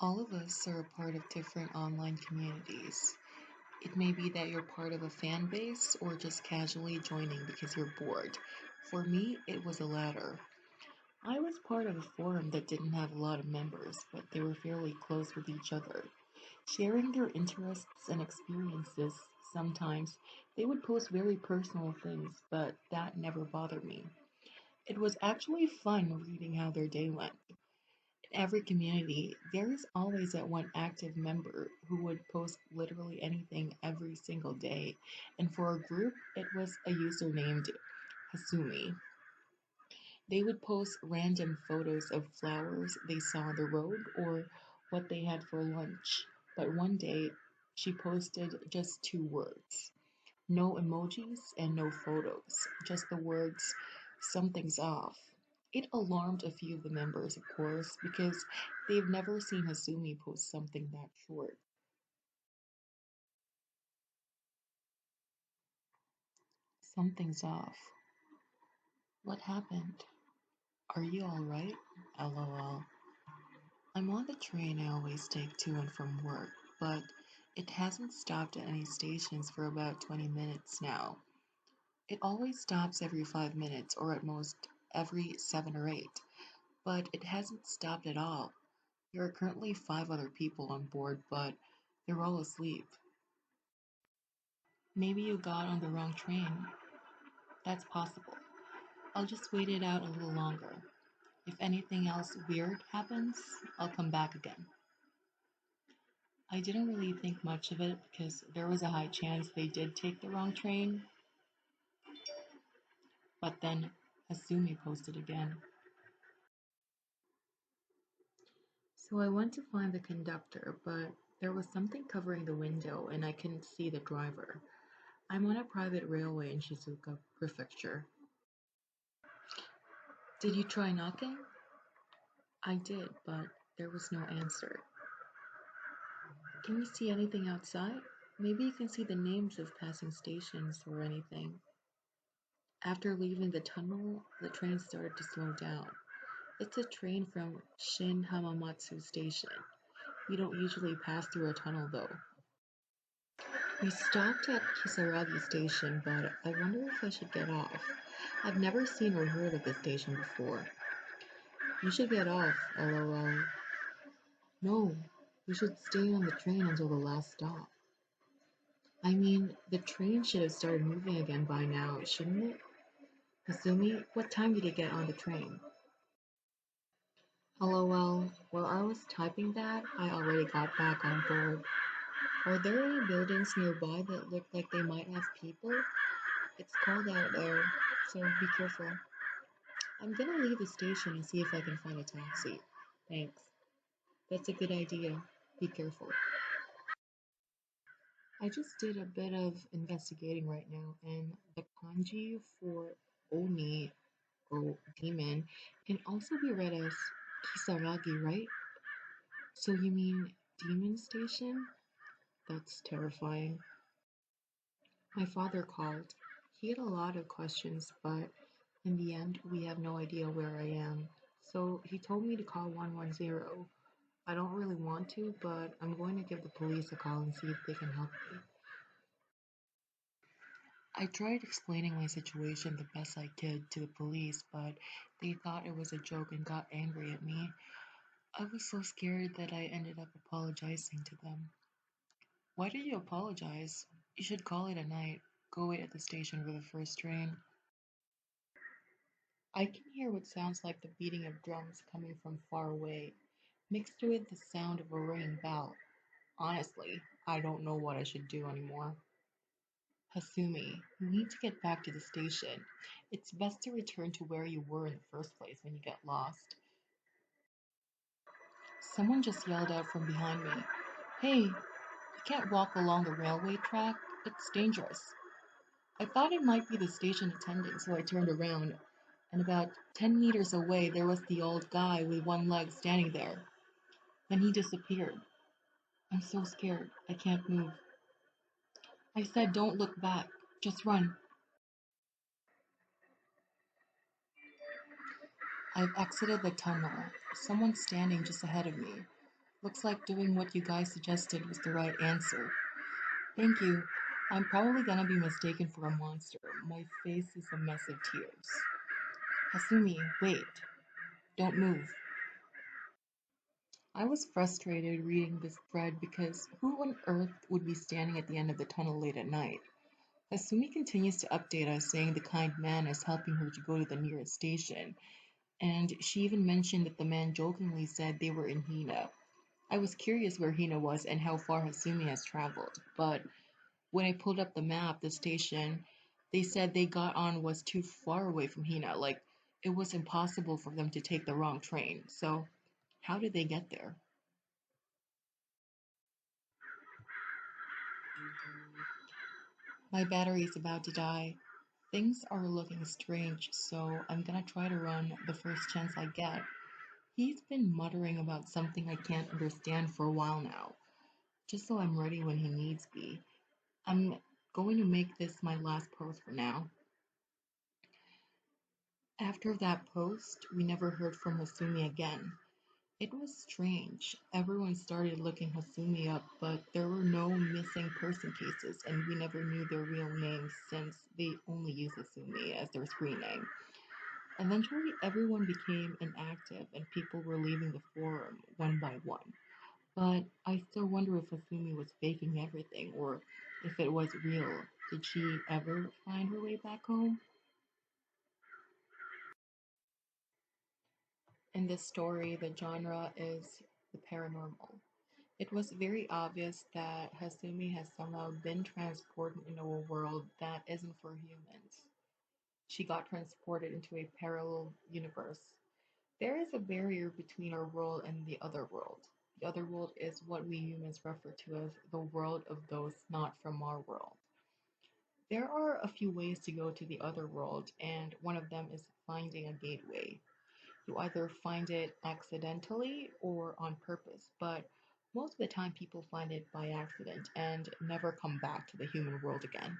All of us are a part of different online communities. It may be that you're part of a fan base or just casually joining because you're bored. For me, it was the latter. I was part of a forum that didn't have a lot of members, but they were fairly close with each other, sharing their interests and experiences. Sometimes they would post very personal things, but that never bothered me. It was actually fun reading how their day went. In every community, there is always that one active member who would post literally anything every single day, and for a group, it was a user named Hasumi. They would post random photos of flowers they saw on the road or what they had for lunch. But one day, she posted just two words: no emojis and no photos, just the words, "something's off." It alarmed a few of the members, of course, because they've never seen Hasumi post something that short. Something's off. What happened? Are you alright? LOL. I'm on the train I always take to and from work, but it hasn't stopped at any stations for about 20 minutes now. It always stops every 5 minutes, or at most every 7 or 8, but it hasn't stopped at all. There are currently 5 other people on board, but they're all asleep. Maybe you got on the wrong train. That's possible. I'll just wait it out a little longer. If anything else weird happens, I'll come back again. I didn't really think much of it because there was a high chance they did take the wrong train, but then Hasumi posted again. So I went to find the conductor, but there was something covering the window and I couldn't see the driver. I'm on a private railway in Shizuoka Prefecture. Did you try knocking? I did, but there was no answer. Can you see anything outside? Maybe you can see the names of passing stations or anything. After leaving the tunnel, the train started to slow down. It's a train from Shin Hamamatsu Station. We don't usually pass through a tunnel though. We stopped at Kisaragi Station, but I wonder if I should get off. I've never seen or heard of this station before. You should get off, LOL. No, you should stay on the train until the last stop. I mean, the train should have started moving again by now, shouldn't it? Hasumi, what time did you get on the train? LOL, while I was typing that, I already got back on board. Are there any buildings nearby that look like they might have people? It's cold out there, so be careful. I'm gonna leave the station and see if I can find a taxi. Thanks. That's a good idea. Be careful. I just did a bit of investigating right now, and the kanji for Oni or demon can also be read as Kisaragi, right? So you mean demon station? That's terrifying. My father called. He had a lot of questions, but in the end, we have no idea where I am. So he told me to call 110. I don't really want to, but I'm going to give the police a call and see if they can help me. I tried explaining my situation the best I could to the police, but they thought it was a joke and got angry at me. I was so scared that I ended up apologizing to them. Why did you apologize? You should call it a night. Go wait at the station for the first train. I can hear what sounds like the beating of drums coming from far away, mixed with the sound of a ringing bell. Honestly, I don't know what I should do anymore. Hasumi, you need to get back to the station. It's best to return to where you were in the first place when you get lost. Someone just yelled out from behind me, "Hey, you can't walk along the railway track. It's dangerous." I thought it might be the station attendant, so I turned around, and about 10 meters away there was the old guy with one leg standing there. Then he disappeared. I'm so scared, I can't move. I said don't look back, just run. I've exited the tunnel. Someone's standing just ahead of me. Looks like doing what you guys suggested was the right answer. Thank you. I'm probably gonna be mistaken for a monster. My face is a mess of tears. Hasumi, wait. Don't move. I was frustrated reading this thread because who on earth would be standing at the end of the tunnel late at night? Hasumi continues to update us, saying the kind man is helping her to go to the nearest station, and she even mentioned that the man jokingly said they were in Hina. I was curious where Hina was and how far Hasumi has traveled, but when I pulled up the map, the station they said they got on was too far away from Hina, like it was impossible for them to take the wrong train. So, how did they get there? My battery is about to die. Things are looking strange, so I'm gonna try to run the first chance I get. He's been muttering about something I can't understand for a while now, just so I'm ready when he needs me. I'm going to make this my last post for now. After that post, we never heard from Hasumi again. It was strange. Everyone started looking Hasumi up, but there were no missing person cases, and we never knew their real names since they only use Hasumi as their screen name. Eventually, everyone became inactive, and people were leaving the forum one by one. But I still wonder if Hasumi was faking everything, or if it was real. Did she ever find her way back home? In this story, the genre is the paranormal. It was very obvious that Hasumi has somehow been transported into a world that isn't for humans. She got transported into a parallel universe. There is a barrier between our world and the other world. The other world is what we humans refer to as the world of those not from our world. There are a few ways to go to the other world, and one of them is finding a gateway. You either find it accidentally or on purpose, but most of the time people find it by accident and never come back to the human world again.